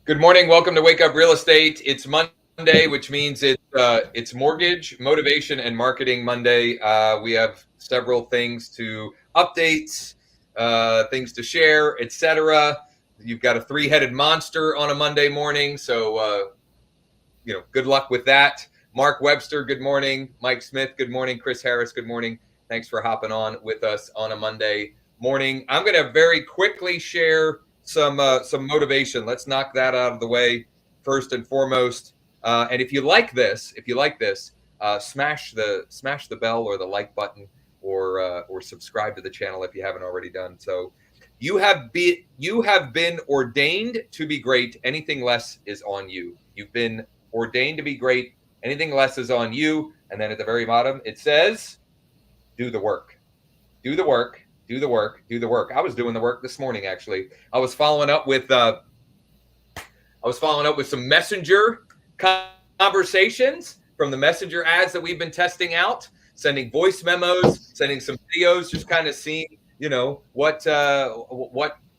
Good morning. Welcome to Wake Up Real Estate. It's Monday, which means it's Mortgage, Motivation, and Marketing Monday. We have several things to update, things to share, etc. You've got a three-headed monster on a Monday morning, so good luck with that. Mark Webster, good morning. Mike Smith, good morning. Chris Harris, good morning. Thanks for hopping on with us on a Monday morning. I'm going to very quickly share some motivation. Let's knock that out of the way first and foremost. And if you like this, smash the bell or the like button, or subscribe to the channel if you haven't already done so. You have been ordained to be great. Anything less is on you. You've been ordained to be great. Anything less is on you. And then at the very bottom, it says, do the work. Do the work. Do the work. Do the work. I was doing the work this morning, actually. I was following up with some Messenger conversations from the Messenger ads that we've been testing out, sending voice memos, sending some videos, just kind of seeing, what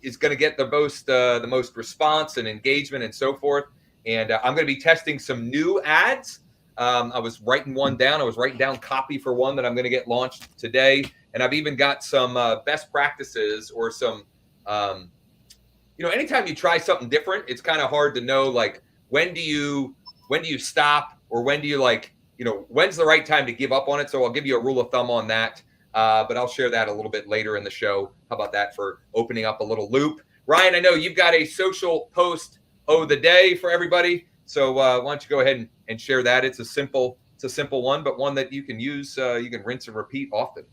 is going to get the most response and engagement and so forth. And I'm going to be testing some new ads. I was writing one down. I was writing down copy for one that I'm going to get launched today. And I've even got some best practices or some, anytime you try something different, it's kind of hard to know, like, when do you stop, or when do you, when's the right time to give up on it? So I'll give you a rule of thumb on that. But I'll share that a little bit later in the show. How about that for opening up a little loop? Ryan, I know you've got a social post of the day for everybody. So why don't you go ahead and share that? It's a simple one, but one that you can use. You can rinse and repeat often.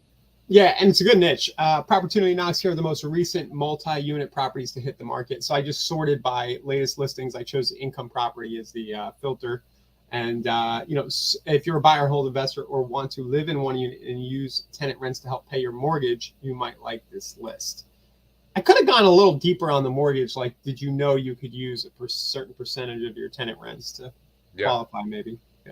Yeah, and it's a good niche. Opportunity Knocks here are the most recent multi-unit properties to hit the market. So I just sorted by latest listings. I chose income property as the filter. And, if you're a buy or hold investor or want to live in one unit and use tenant rents to help pay your mortgage, you might like this list. I could have gone a little deeper on the mortgage. Like, did you know you could use a certain percentage of your tenant rents to qualify maybe? Yeah.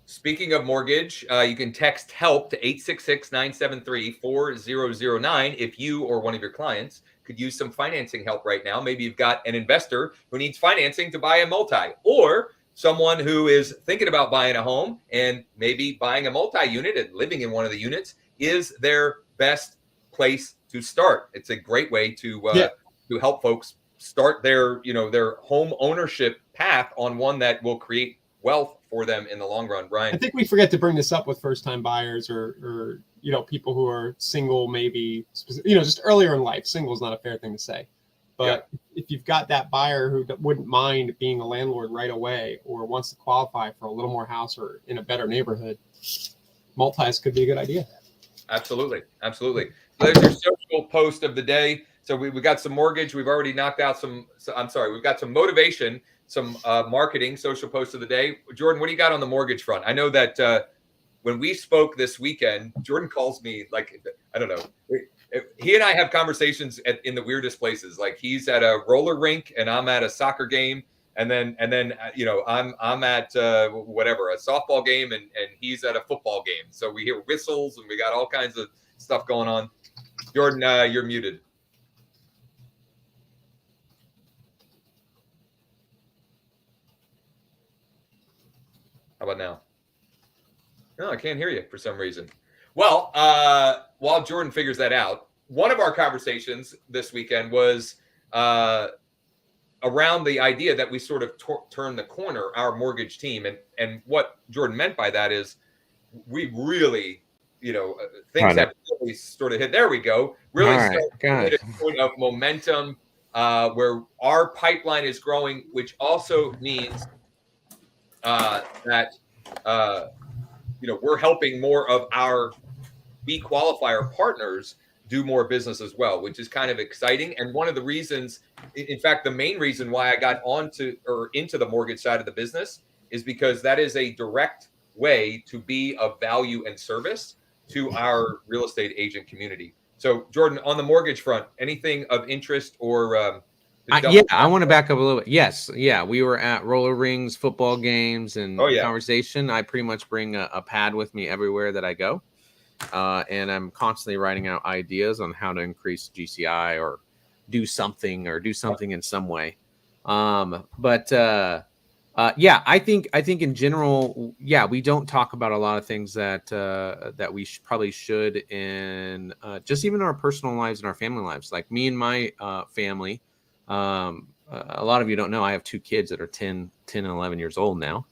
Speaking of mortgage, you can text HELP to 866-973-4009 if you or one of your clients could use some financing help right now. Maybe you've got an investor who needs financing to buy a multi, or someone who is thinking about buying a home and maybe buying a multi-unit and living in one of the units is their best place to start. It's a great way to help folks start their home ownership path on one that will create wealth for them in the long run. Brian, I think we forget to bring this up with first-time buyers or people who are single, maybe just earlier in life. Single is not a fair thing to say. But if you've got that buyer who wouldn't mind being a landlord right away, or wants to qualify for a little more house or in a better neighborhood, multis could be a good idea. Absolutely. So there's your social post of the day. So we got some mortgage. We've already knocked out we've got some motivation, some marketing, social post of the day. Jordan, what do you got on the mortgage front? I know that when we spoke this weekend, Jordan calls me, like, I don't know. He and I have conversations in the weirdest places. Like, he's at a roller rink and I'm at a soccer game, and then I'm at whatever, a softball game, and he's at a football game. So we hear whistles and we got all kinds of stuff going on. Jordan, you're muted. How about now? No, I can't hear you for some reason. Well, while Jordan figures that out, one of our conversations this weekend was around the idea that we sort of turn the corner, our mortgage team. And what Jordan meant by that is we really, things have really sort of hit. There we go. Really hit a point of momentum where our pipeline is growing, which also means that we're helping more of our qualifier partners do more business as well, which is kind of exciting. And one of the reasons, in fact, the main reason why I got into the mortgage side of the business is because that is a direct way to be of value and service to our real estate agent community. So, Jordan, on the mortgage front, anything of interest or I want to back up a little bit. Yes. Yeah. We were at roller rings, football games, and conversation. I pretty much bring a pad with me everywhere that I go. And I'm constantly writing out ideas on how to increase GCI or do something in some way. Yeah, I think in general, yeah, we don't talk about a lot of things that that we probably should in just even our personal lives and our family lives. Like me and my family, a lot of you don't know, I have two kids that are 10 and 11 years old now,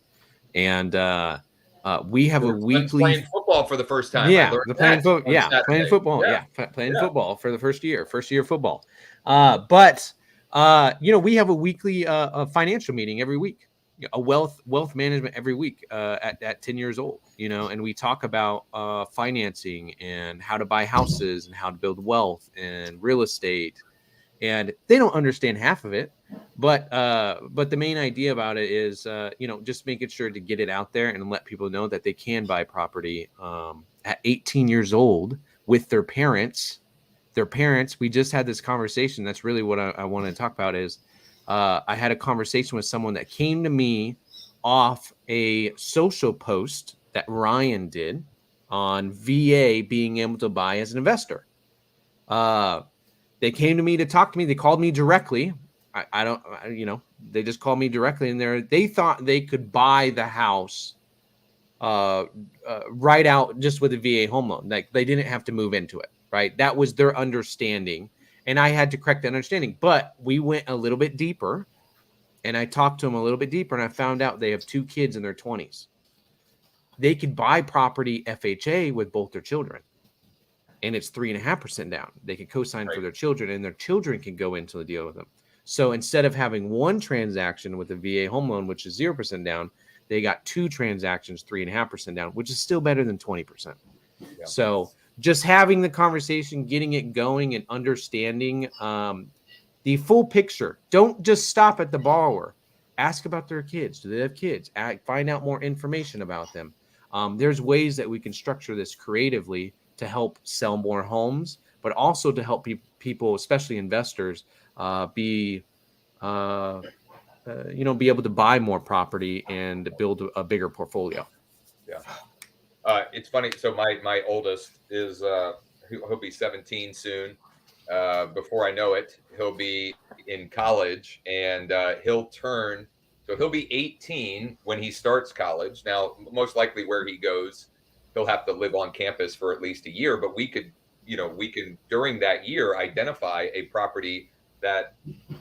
and we have a weekly playing football for the first time. Yeah, the playing football. Yeah, playing football. Yeah, playing football for the first year football. But we have a weekly a financial meeting every week, a wealth management every week at 10 years old. And we talk about financing and how to buy houses and how to build wealth and real estate. And they don't understand half of it, but the main idea about it is just making sure to get it out there and let people know that they can buy property at 18 years old with their parents. We just had this conversation. That's really what I want to talk about. Is I had a conversation with someone that came to me off a social post that Ryan did on VA being able to buy as an investor. They came to me to talk to me. They called me directly. They just called me directly, and they thought they could buy the house right out just with a VA home loan. Like they didn't have to move into it, right? That was their understanding, and I had to correct that understanding. But we went a little bit deeper, and I talked to them a little bit deeper, and I found out they have two kids in their 20s. They could buy property FHA with both their children. And it's 3.5% down. They can co-sign for their children, and their children can go into the deal with them. So instead of having one transaction with a VA home loan, which is 0% down, they got two transactions, 3.5% down, which is still better than 20%. Yeah. So just having the conversation, getting it going, and understanding the full picture. Don't just stop at the borrower. Ask about their kids. Do they have kids? Find out more information about them. There's ways that we can structure this creatively to help sell more homes, but also to help people, especially investors, be able to buy more property and build a bigger portfolio. Yeah, it's funny. So my oldest is he'll be 17 soon. Before I know it, he'll be in college, and he'll be 18 when he starts college. Now, most likely where he goes, he'll have to live on campus for at least a year, but we can during that year identify a property that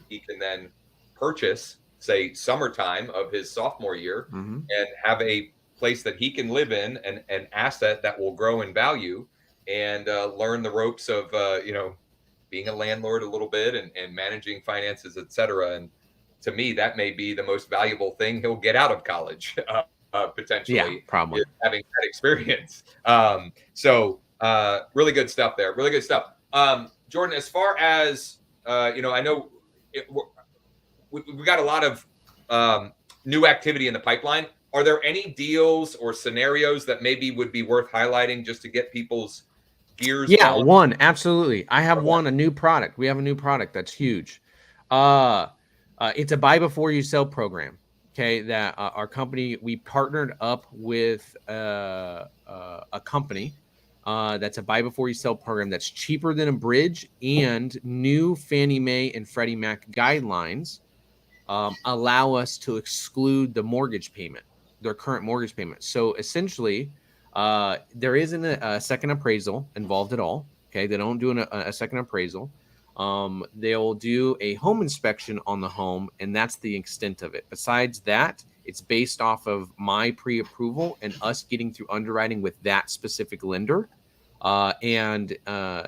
he can then purchase, say summertime of his sophomore year, and have a place that he can live in, and an asset that will grow in value, and learn the ropes of being a landlord a little bit, and managing finances, etc. And to me, that may be the most valuable thing he'll get out of college. Potentially, yeah, probably having that experience. So really good stuff there. Really good stuff. Jordan, as far as I know we got a lot of new activity in the pipeline. Are there any deals or scenarios that maybe would be worth highlighting just to get people's gears on? One, absolutely. I have a new product. We have a new product that's huge. It's a buy before you sell program. Okay, that our company, we partnered up with a company that's a buy before you sell program that's cheaper than a bridge, and new Fannie Mae and Freddie Mac guidelines allow us to exclude the mortgage payment, their current mortgage payment. So essentially, there isn't a second appraisal involved at all. Okay, they don't do a second appraisal. They'll do a home inspection on the home, and that's the extent of it. Besides that, it's based off of my pre-approval and us getting through underwriting with that specific lender. And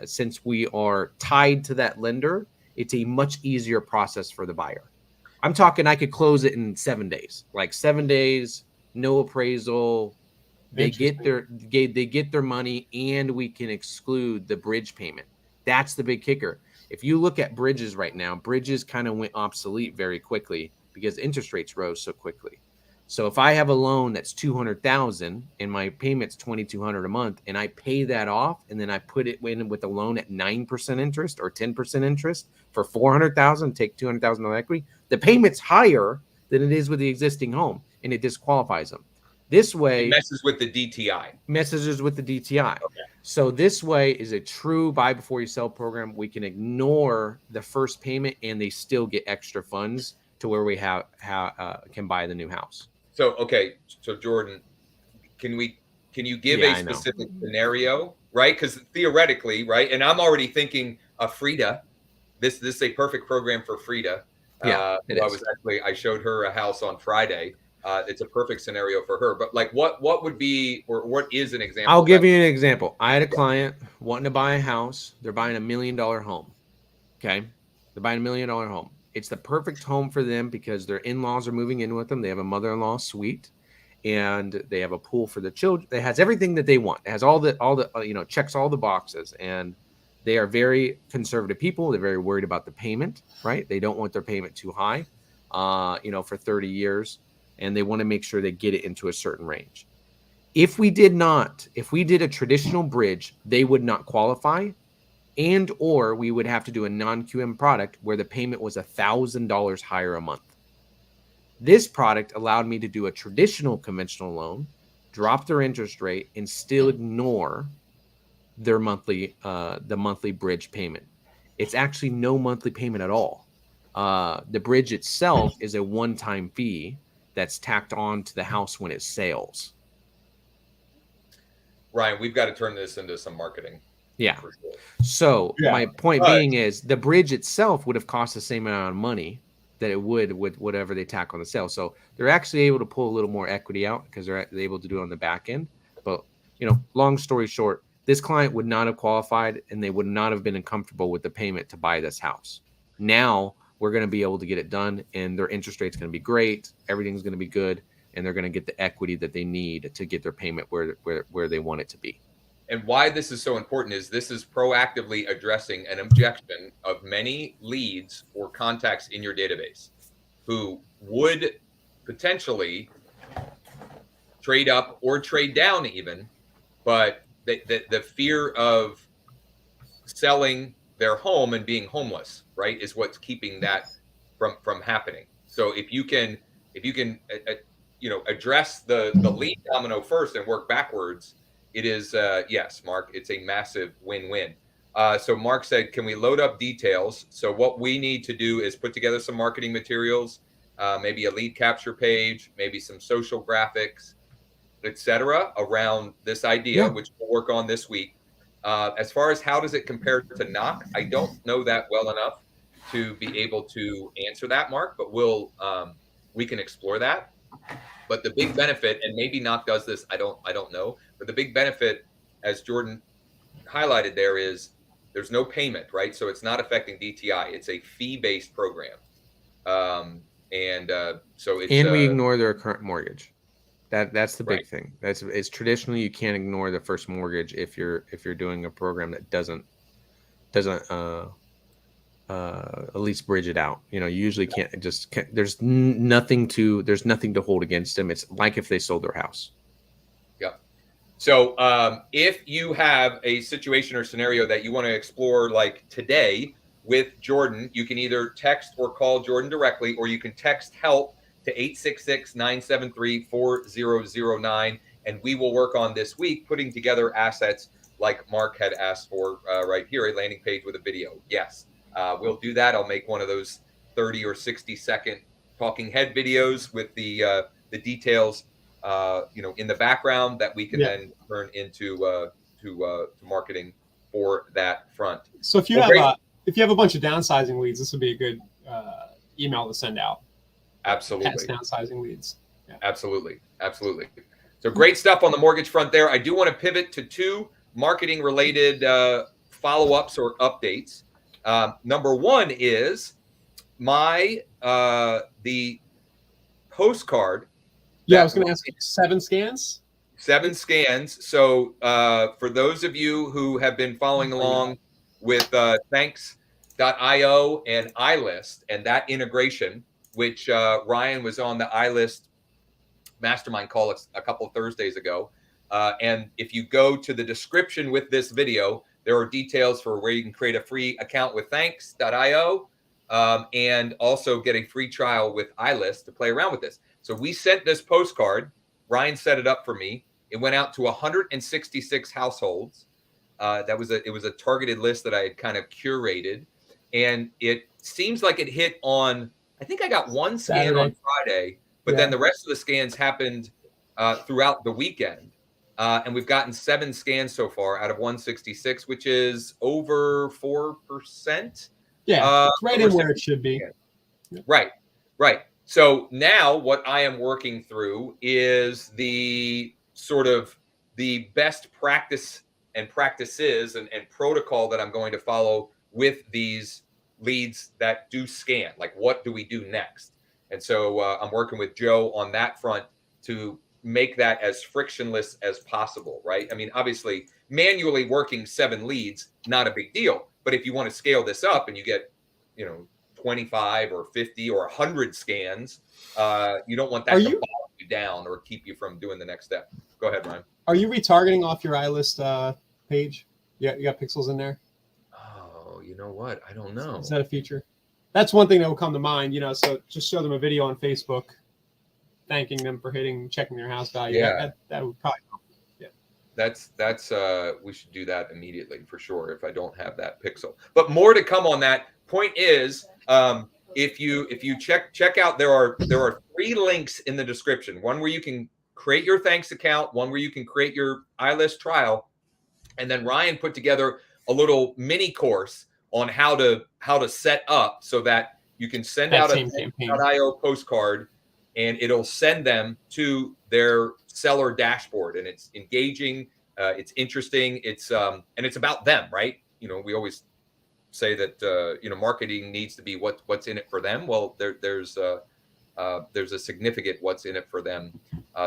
since we are tied to that lender, it's a much easier process for the buyer. I'm talking I could close it in 7 days, like 7 days, no appraisal. They get their money, and we can exclude the bridge payment. That's the big kicker. If you look at bridges right now, bridges kind of went obsolete very quickly because interest rates rose so quickly. So if I have a loan that's $200,000 and my payment's $2,200 a month, and I pay that off, and then I put it in with a loan at 9% interest or 10% interest for $400,000, take $200,000 equity, the payment's higher than it is with the existing home, and it disqualifies them. This way, it messes with the DTI. Okay. So this way is a true buy before you sell program. We can ignore the first payment, and they still get extra funds to where we can buy the new house. So, okay. So Jordan, can you give a specific scenario, right? Because theoretically, right, and I'm already thinking of Frida. This is a perfect program for Frida. Yeah, I showed her a house on Friday. It's a perfect scenario for her. But like, what would be, or what is an example? I'll give you an example. I had a client wanting to buy a house. They're buying $1 million home. Okay, they're buying $1 million home. It's the perfect home for them because their in-laws are moving in with them. They have a mother-in-law suite, and they have a pool for the children. It has everything that they want. It has all the checks all the boxes, and they are very conservative people. They're very worried about the payment, right? They don't want their payment too high, for 30 years, and they want to make sure they get it into a certain range. If we did a traditional bridge, they would not qualify, and or we would have to do a non-QM product where the payment was $1,000 higher a month. This product allowed me to do a traditional conventional loan, drop their interest rate, and still ignore their monthly bridge payment. It's actually no monthly payment at all. The bridge itself is a one-time fee that's tacked on to the house when it sells. Ryan, we've got to turn this into some marketing. Yeah. Sure. So my point being is the bridge itself would have cost the same amount of money that it would with whatever they tack on the sale. So they're actually able to pull a little more equity out because they're able to do it on the back end. But, long story short, this client would not have qualified and they would not have been comfortable with the payment to buy this house. Now we're going to be able to get it done, and their interest rate's going to be great. Everything's going to be good, and they're going to get the equity that they need to get their payment where they want it to be. And why this is so important is this is proactively addressing an objection of many leads or contacts in your database who would potentially trade up or trade down even, but the fear of selling their home and being homeless, right, is what's keeping that from happening. So if you can address the lead domino first and work backwards, it is, yes, Mark, it's a massive win-win. So Mark said, can we load up details? So what we need to do is put together some marketing materials, maybe a lead capture page, maybe some social graphics, etc., around this idea, which we'll work on this week. As far as how does it compare to knock, I don't know that well enough to be able to answer that, Mark, but we can explore that. But the big benefit, and maybe knock does this, I don't know, but the big benefit, as Jordan highlighted there, is there's no payment, right? So it's not affecting DTI. It's a fee-based program. So it's, and we ignore their current mortgage. That's the big thing. It's traditionally you can't ignore the first mortgage if you're doing a program that doesn't at least bridge it out. You usually can't there's nothing to hold against them. It's like if they sold their house. Yeah. So if you have a situation or scenario that you want to explore like today with Jordan, you can either text or call Jordan directly, or you can text help to 866-973-4009, and we will work on this week putting together assets like Mark had asked for right here, a landing page with a video. Yes, we'll do that. I'll make one of those 30 or 60-second talking head videos with the details, in the background that we can then turn into to marketing for that front. So if you have a bunch of downsizing leads, this would be a good email to send out. Absolutely. Downsizing leads. Yeah. Absolutely. So great stuff on the mortgage front there. I do want to pivot to two marketing related follow-ups or updates. Number one is the postcard. Yeah, I was going to ask you 7 scans. 7 scans. So for those of you who have been following along with thanks.io and iList and that integration, which Ryan was on the iList mastermind call a couple of Thursdays ago. And if you go to the description with this video, there are details for where you can create a free account with thanks.io and also get a free trial with iList to play around with this. So we sent this postcard. Ryan set it up for me. It went out to 166 households. It was a targeted list that I had kind of curated. And it seems like it hit on I think I got one scan on Friday, but then the rest of the scans happened throughout the weekend. And we've gotten 7 scans so far out of 166, which is over 4%. Yeah, it's right in where it should be. Right, right. So now what I am working through is the sort of the best practice and practices and protocol that I'm going to follow with these leads that do scan. Like, what do we do next? And so I'm working with Joe on that front to make that as frictionless as possible, right? I mean, obviously, manually working 7 leads, not a big deal. But if you want to scale this up and you get, 25 or 50 or 100 scans, you don't want that to bog you down or keep you from doing the next step. Go ahead, Ryan. Are you retargeting off your iList page? Yeah, you got pixels in there? Oh, you know what? I don't know. Is that a feature? That's one thing that will come to mind, so just show them a video on Facebook thanking them for checking their house value. Yeah. That would probably help. Yeah. That's we should do that immediately for sure if I don't have that pixel. But more to come on that. Point is, if you check out, there are 3 links in the description. One where you can create your Thanks account, one where you can create your iList trial, and then Ryan put together a little mini course on how to set up so that you can send out a Thanks.io postcard and it'll send them to their seller dashboard, and it's engaging, it's interesting, it's and it's about them, right? We always say that marketing needs to be what's in it for them. Well, there's a significant what's in it for them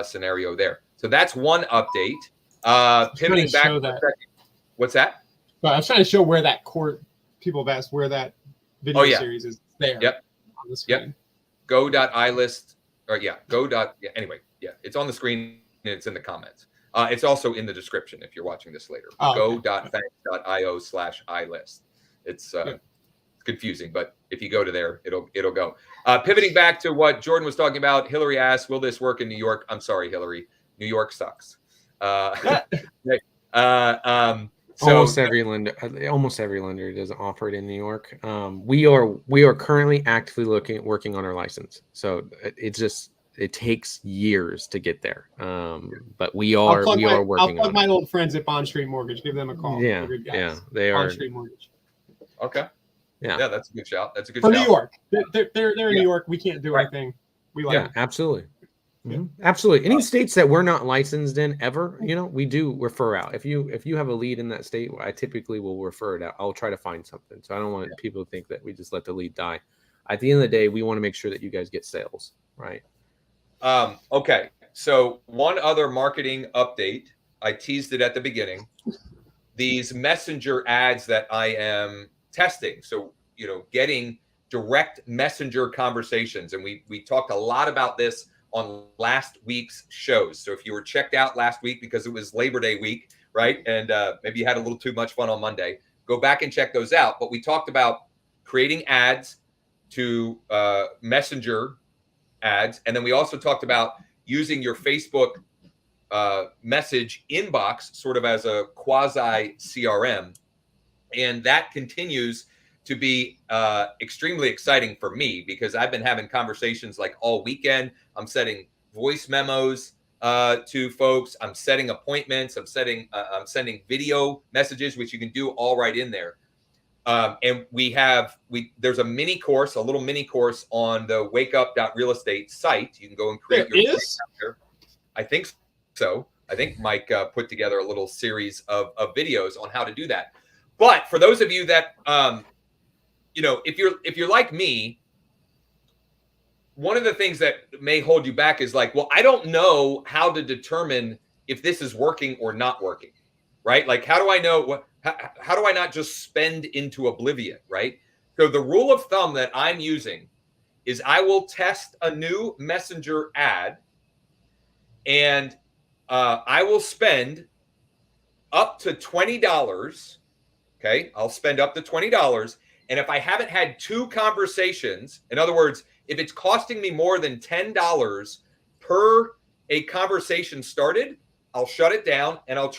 scenario there. So that's one update. Pivoting back for a second. What's that? Well, I was trying to show where that people have asked where that video series is there. Yep. On the screen. Yep. Go.ilist or anyway, it's on the screen and it's in the comments. It's also in the description if you're watching this later. Go.thanks.io/ilist. It's confusing, but if you go to there, it'll go. Pivoting back to what Jordan was talking about, Hillary asked, "Will this work in New York?" I'm sorry, Hillary. New York sucks. Almost every lender doesn't offer it in New York. We are currently actively working on our license, so it takes years to get there. But we are working on it. I'll plug my old friends at Bond Street Mortgage. Give them a call. Yeah, they are. Bond Street Mortgage. Okay. Yeah, that's a good shout. That's a good for shout. New York. They're in New York. We can't do anything. We like. Yeah, absolutely. Mm-hmm. Absolutely. Any states that we're not licensed in ever, we do refer out. If you have a lead in that state, I typically will refer it out. I'll try to find something. So I don't want people to think that we just let the lead die. At the end of the day, we want to make sure that you guys get sales, right? Okay. So one other marketing update. I teased it at the beginning. These messenger ads that I am testing. So, getting direct messenger conversations. And we talked a lot about this on last week's shows. So if you were checked out last week because it was Labor Day week, right? And maybe you had a little too much fun on Monday, go back and check those out. But we talked about creating ads to messenger ads. And then we also talked about using your Facebook message inbox sort of as a quasi CRM. And that continues to be extremely exciting for me because I've been having conversations like all weekend. I'm setting voice memos to folks. I'm setting appointments. I'm sending video messages, which you can do all right in there. And there's a little mini course on the wakeup.realestate site. You can go and create your there. I think so. I think Mike put together a little series of videos on how to do that. But for those of you that, if you're like me, one of the things that may hold you back is like, well, I don't know how to determine if this is working or not working, right? Like, how do I know how do I not just spend into oblivion, right? So the rule of thumb that I'm using is I will test a new messenger ad and I will spend up to $20. Okay. I'll spend up to $20. And if I haven't had 2 conversations, in other words, if it's costing me more than $10 per a conversation started, I'll shut it down and I'll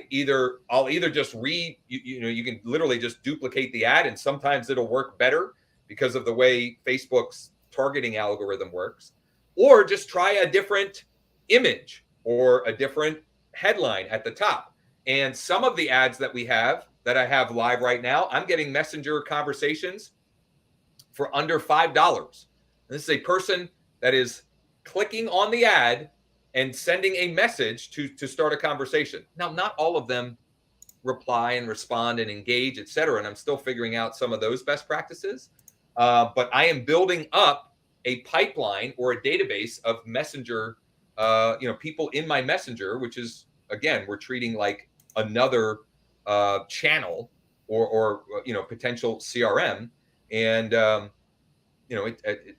either just you can literally just duplicate the ad and sometimes it'll work better because of the way Facebook's targeting algorithm works, or just try a different image or a different headline at the top. And some of the ads that I have live right now, I'm getting messenger conversations for under $5. This is a person that is clicking on the ad and sending a message to start a conversation. Now, not all of them reply and respond and engage, etc. And I'm still figuring out some of those best practices. But I am building up a pipeline or a database of messenger, people in my messenger, which is, again, we're treating like another channel or potential CRM. And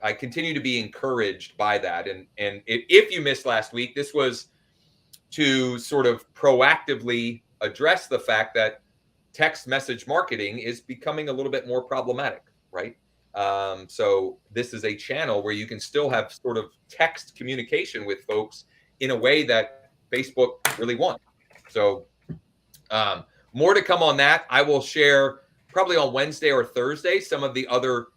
I continue to be encouraged by that. And if you missed last week, this was to sort of proactively address the fact that text message marketing is becoming a little bit more problematic, right? So this is a channel where you can still have sort of text communication with folks in a way that Facebook really wants. So more to come on that. I will share probably on Wednesday or Thursday some of the other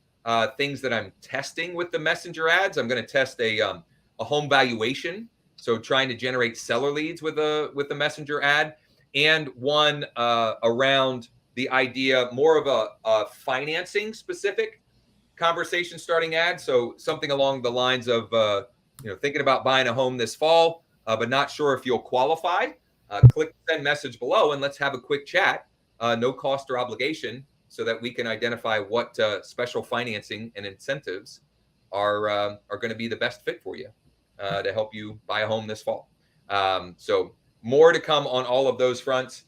things that I'm testing with the messenger ads. I'm going to test a home valuation, so trying to generate seller leads with the messenger ad, and one around the idea more of a financing specific conversation starting ad. So something along the lines of thinking about buying a home this fall, but not sure if you'll qualify. Click send message below and let's have a quick chat, no cost or obligation, so that we can identify what special financing and incentives are going to be the best fit for you to help you buy a home this fall. So more to come on all of those fronts.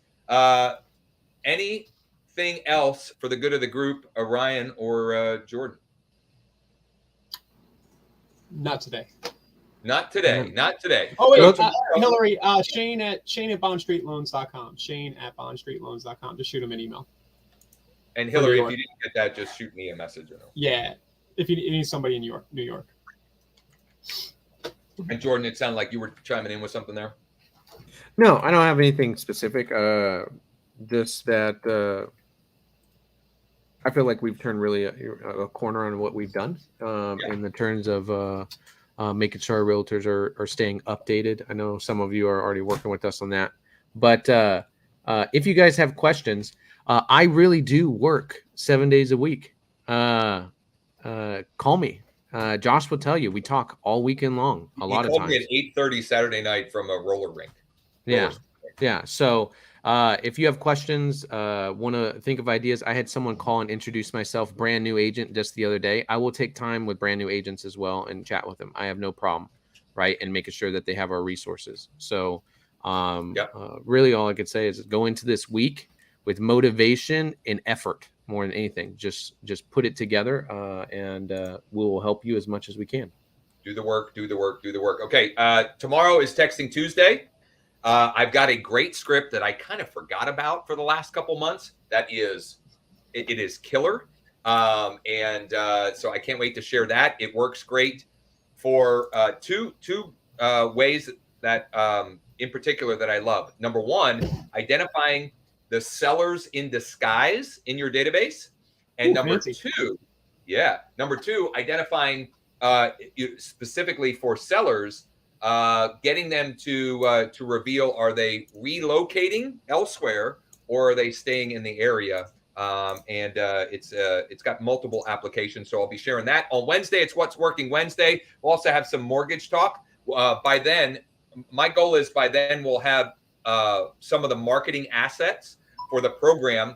Anything else for the good of the group, Ryan or Jordan? Not today. Not today. Not today. Oh wait, Hillary, Shane at bondstreetloans.com. Shane at bondstreetloans.com. Just shoot him an email. And Hillary, if you didn't get that, just shoot me a message. Yeah, if you need somebody in New York. And Jordan, it sounded like you were chiming in with something there. No, I don't have anything specific. Just that I feel like we've turned really a corner on what we've done in the terms of making sure our realtors are staying updated. I know some of you are already working with us on that. But if you guys have questions, I really do work 7 days a week. Call me. Josh will tell you. We talk all weekend long. A lot of times. He called me at 8:30 Saturday night from a roller rink. Yeah. So if you have questions, want to think of ideas, I had someone call and introduce myself, brand new agent, just the other day. I will take time with brand new agents as well and chat with them. I have no problem, right? And making sure that they have our resources. So really all I could say is go into this week with motivation and effort more than anything. Just put it together and we'll help you as much as we can. Do the work. Okay. Tomorrow is Texting Tuesday. I've got a great script that I kind of forgot about for the last couple months. It is killer. And so I can't wait to share that. It works great for two ways that in particular that I love. Number one, identifying the sellers in disguise in your database. And number two, identifying specifically for sellers, getting them to reveal, are they relocating elsewhere or are they staying in the area? And it's got multiple applications. So I'll be sharing that on Wednesday. It's What's Working Wednesday. We'll also have some mortgage talk. By then, my goal is by then we'll have some of the marketing assets for the program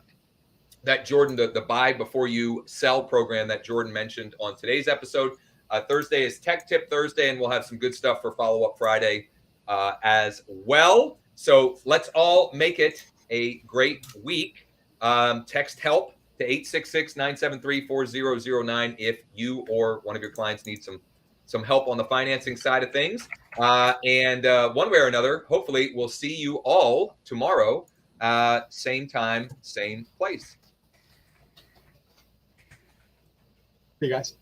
that Jordan, the buy before you sell program that Jordan mentioned on today's episode. Thursday is Tech Tip Thursday, and we'll have some good stuff for Follow Up Friday as well. So let's all make it a great week. Text HELP to 866-973-4009 if you or one of your clients need some help on the financing side of things. And one way or another, hopefully we'll see you all tomorrow, same time, same place. Hey, guys.